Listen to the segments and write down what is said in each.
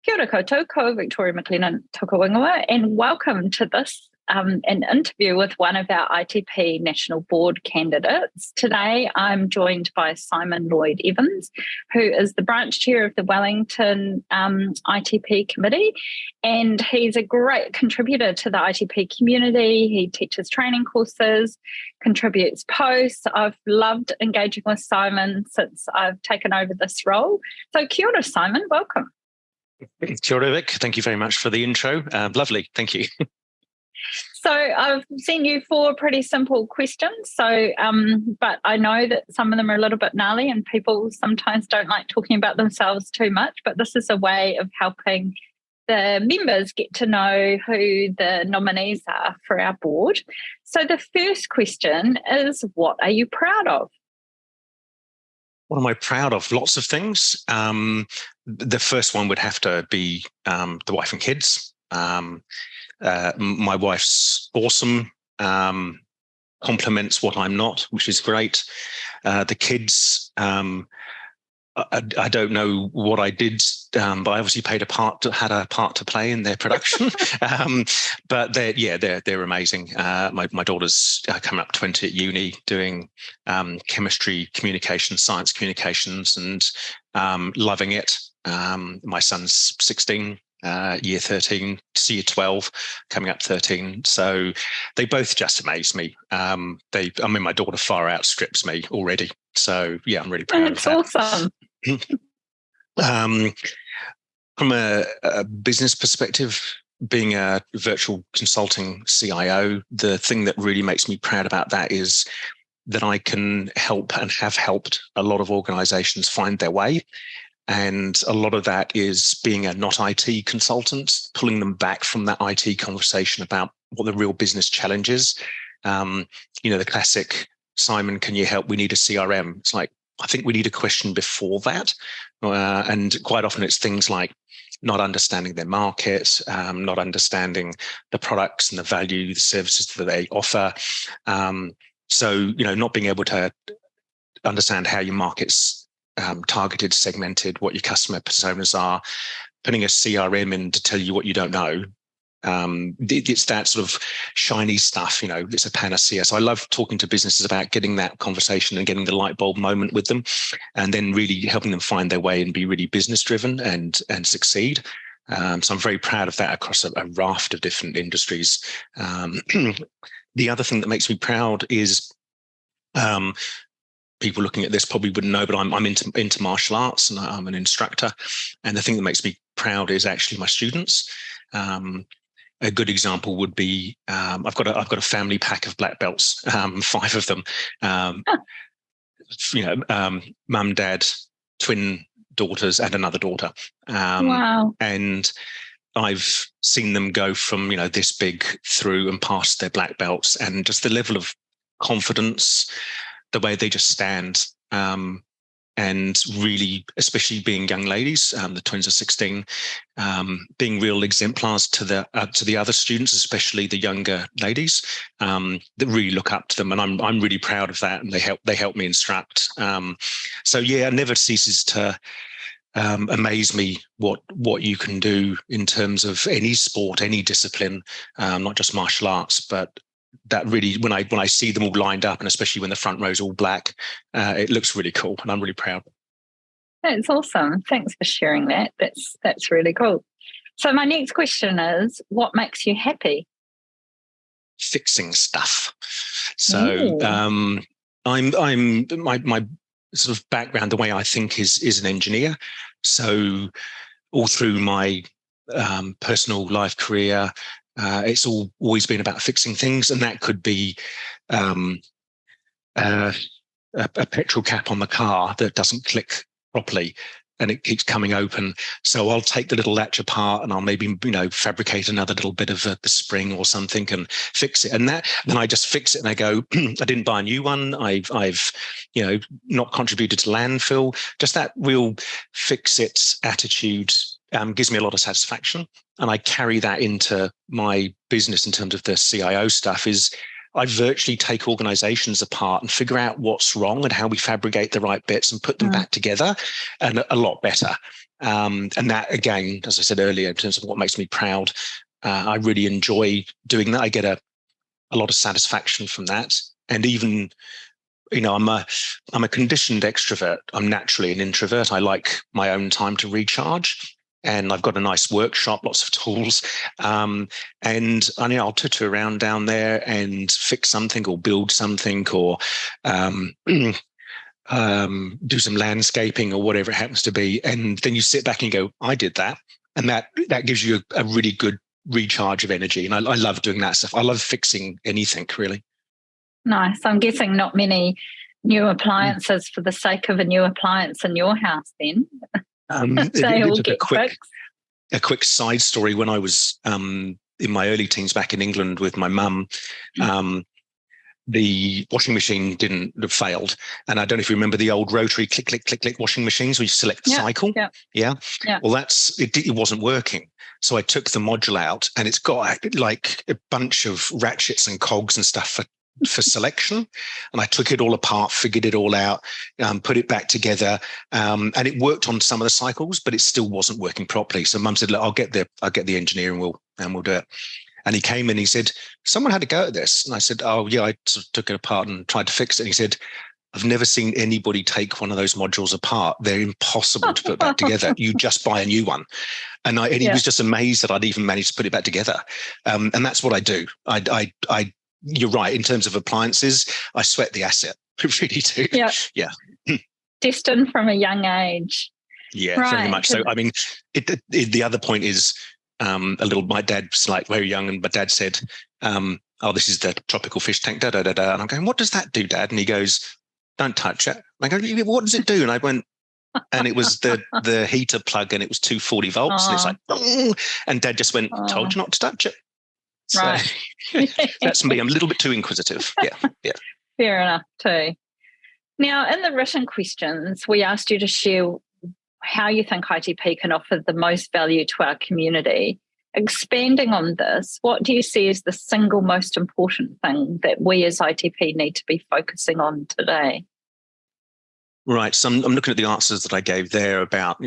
Kia ora koutou, ko Victoria McLennan Tukawangawa, and welcome to this an interview with one of our ITP National Board candidates. Today I'm joined by Simon Lloyd Evans, who is the branch chair of the Wellington ITP committee, and he's a great contributor to the ITP community. He teaches training courses, contributes posts. I've loved engaging with Simon since I've taken over this role. So kia ora, Simon, welcome. Kia ora, Vic. Thank you very much for the intro. Lovely. Thank you. So I've sent you 4 pretty simple questions. So, but I know that some of them are a little bit gnarly and people sometimes don't like talking about themselves too much, but this is a way of helping the members get to know who the nominees are for our board. So the first question is, what are you proud of? What am I proud of? Lots of things. The first one would have to be the wife and kids. My wife's awesome, complements what I'm not, which is great. The kids, I don't know what I did, but I obviously had a part to play in their production. But they're amazing. My daughter's coming up 20 at uni, doing chemistry communications, science communications, and loving it. My son's 16. Year 13 to year 12, coming up 13. So they both just amaze me. My daughter far outstrips me already. So yeah, I'm really proud of that. That's awesome. From a business perspective, being a virtual consulting CIO, the thing that really makes me proud about that is that I can help and have helped a lot of organizations find their way. And a lot of that is being a not IT consultant, pulling them back from that IT conversation about what the real business challenge is. The classic, Simon, can you help? We need a CRM. It's like, I think we need a question before that. And quite often it's things like not understanding their market, not understanding the products and the value, the services that they offer. So, not being able to understand how your market's targeted, segmented, what your customer personas are, putting a CRM in to tell you what you don't know. It's that sort of shiny stuff, it's a panacea. So I love talking to businesses about getting that conversation and getting the light bulb moment with them, and then really helping them find their way and be really business driven and succeed. So I'm very proud of that across a raft of different industries. The other thing that makes me proud is people looking at this probably wouldn't know, but I'm into martial arts and I'm an instructor. And the thing that makes me proud is actually my students. A good example would be I've got a family pack of black belts, 5 of them. Mum, dad, twin daughters, and another daughter. Wow! And I've seen them go from this big through and past their black belts, and just the level of confidence, the way they just stand, and really, especially being young ladies, the twins are 16, being real exemplars to the other students, especially the younger ladies, that really look up to them, and I'm really proud of that. And they help me instruct. So yeah, it never ceases to amaze me what you can do in terms of any sport, any discipline, not just martial arts, but that really, when I see them all lined up, and especially when the front row is all black, it looks really cool, and I'm really proud. That's awesome. Thanks for sharing that. That's really cool. So my next question is, what makes you happy? Fixing stuff. So I'm my sort of background, the way I think is an engineer. So all through my personal life career, it's always been about fixing things, and that could be a petrol cap on the car that doesn't click properly and it keeps coming open. So I'll take the little latch apart and I'll maybe fabricate another little bit of the spring or something and fix it. And then I just fix it and I go, I didn't buy a new one. I've not contributed to landfill. Just that real fix it attitude gives me a lot of satisfaction. And I carry that into my business in terms of the CIO stuff. Is I virtually take organizations apart and figure out what's wrong and how we fabricate the right bits and put them back together, and a lot better. And that, again, as I said earlier, in terms of what makes me proud, I really enjoy doing that. I get a lot of satisfaction from that. And even, I'm a conditioned extrovert. I'm naturally an introvert. I like my own time to recharge. And I've got a nice workshop, lots of tools. And I'll tutor around down there and fix something or build something or do some landscaping or whatever it happens to be. And then you sit back and you go, I did that. And that gives you a really good recharge of energy. And I love doing that stuff. I love fixing anything, really. Nice. I'm guessing not many new appliances for the sake of a new appliance in your house then. They all get fixed. A quick side story. When I was in my early teens back in England with my mum, the washing machine didn't have failed. And I don't know if you remember the old rotary click, click, click, click washing machines where you select the cycle. Yeah. Well, it wasn't working. So I took the module out and it's got like a bunch of ratchets and cogs and stuff for selection. And I took it all apart, figured it all out, put it back together. And it worked on some of the cycles, but it still wasn't working properly. So Mum said, look, I'll get the engineer and we'll do it. And he came in, he said, someone had a go at this. And I said, oh yeah, I sort of took it apart and tried to fix it. And he said, I've never seen anybody take one of those modules apart. They're impossible to put back together. You just buy a new one. And he was just amazed that I'd even managed to put it back together. And that's what I do. You're right. In terms of appliances, I sweat the asset. I really do. Yeah. Destined from a young age. Yeah, right. Very much so. I mean, the other point is, my dad's like very young, and my dad said, oh, this is the tropical fish tank, da, da, da, da. And I'm going, what does that do, Dad? And he goes, don't touch it. I go, what does it do? And I went, and it was the heater plug, and it was 240 volts. And it's like, oh, and Dad just went, told you not to touch it. So right. That's me. I'm a little bit too inquisitive. Yeah. Fair enough too. Now, in the written questions, we asked you to share how you think ITP can offer the most value to our community. Expanding on this, what do you see as the single most important thing that we as ITP need to be focusing on today? Right. So I'm looking at the answers that I gave there about,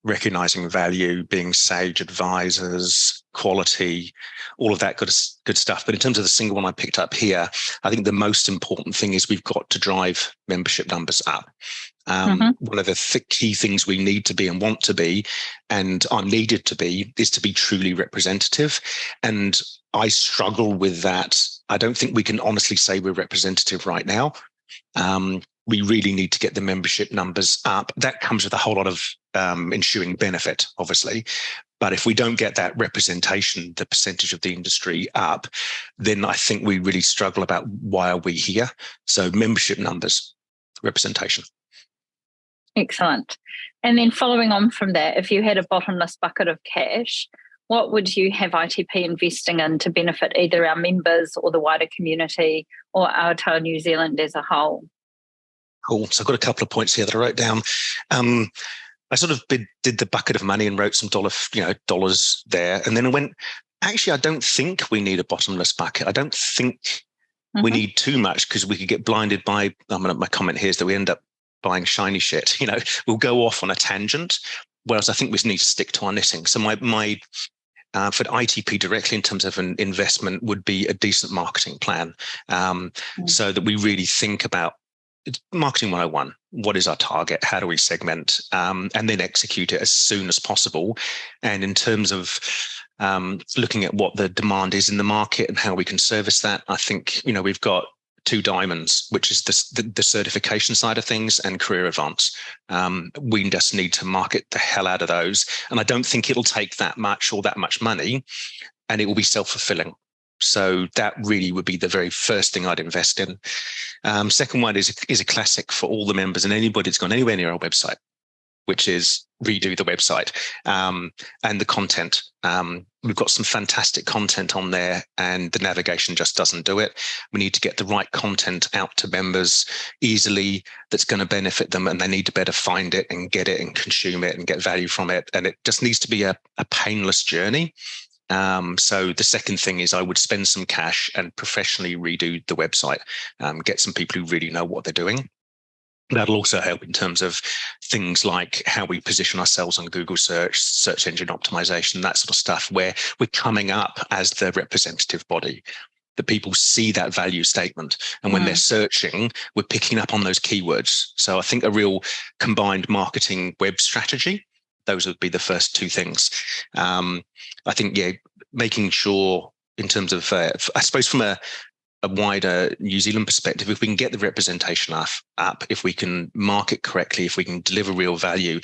recognizing value, being sage advisors, quality, all of that good stuff. But in terms of the single one I picked up here, I think the most important thing is we've got to drive membership numbers up. One of the key things we need to be and want to be and are needed to be is to be truly representative. And I struggle with that. I don't think we can honestly say we're representative right now. We really need to get the membership numbers up. That comes with a whole lot of ensuing benefit, obviously. But if we don't get that representation, the percentage of the industry up, then I think we really struggle about why are we here. So membership numbers, representation. Excellent. And then following on from that, if you had a bottomless bucket of cash, what would you have ITP investing in to benefit either our members or the wider community or Aotearoa New Zealand as a whole? Cool. So I've got a couple of points here that I wrote down. I sort of did the bucket of money and wrote some dollars there. And then I went, actually, I don't think we need a bottomless bucket. I don't think we need too much because we could get blinded by, my comment here is that we end up buying shiny shit. We'll go off on a tangent, whereas I think we need to stick to our knitting. So my for ITP directly in terms of an investment would be a decent marketing plan so that we really think about it's marketing 101. What is our target? How do we segment? And then execute it as soon as possible. And in terms of looking at what the demand is in the market and how we can service that, I think, we've got two diamonds, which is the certification side of things and career advance. We just need to market the hell out of those. And I don't think it'll take that much or that much money, and it will be self-fulfilling. So that really would be the very first thing I'd invest in. Second one is a classic for all the members and anybody that's gone anywhere near our website, which is redo the website and the content. We've got some fantastic content on there and the navigation just doesn't do it. We need to get the right content out to members easily that's going to benefit them, and they need to better find it and get it and consume it and get value from it. And it just needs to be a painless journey. So the second thing is I would spend some cash and professionally redo the website, get some people who really know what they're doing. That'll also help in terms of things like how we position ourselves on Google search engine optimization, that sort of stuff, where we're coming up as the representative body, that people see that value statement. And when they're searching, we're picking up on those keywords. So I think a real combined marketing web strategy, those would be the first two things. I think, making sure in terms of, I suppose from a wider New Zealand perspective, if we can get the representation up, if we can market correctly, if we can deliver real value,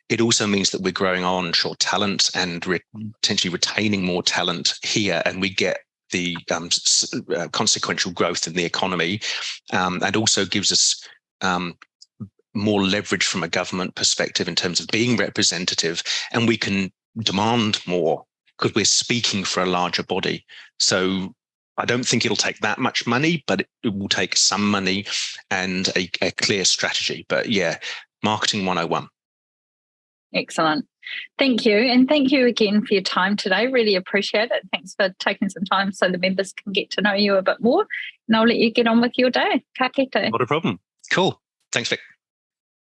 it also means that we're growing our onshore talent and potentially retaining more talent here, and we get the consequential growth in the economy, and also gives us more leverage from a government perspective in terms of being representative, and we can demand more because we're speaking for a larger body. So I don't think it'll take that much money, but it will take some money and a clear strategy. But marketing 101. Excellent. Thank you. And thank you again for your time today. Really appreciate it. Thanks for taking some time so the members can get to know you a bit more. And I'll let you get on with your day. Ka kite. Not a problem. Cool. Thanks, Vic.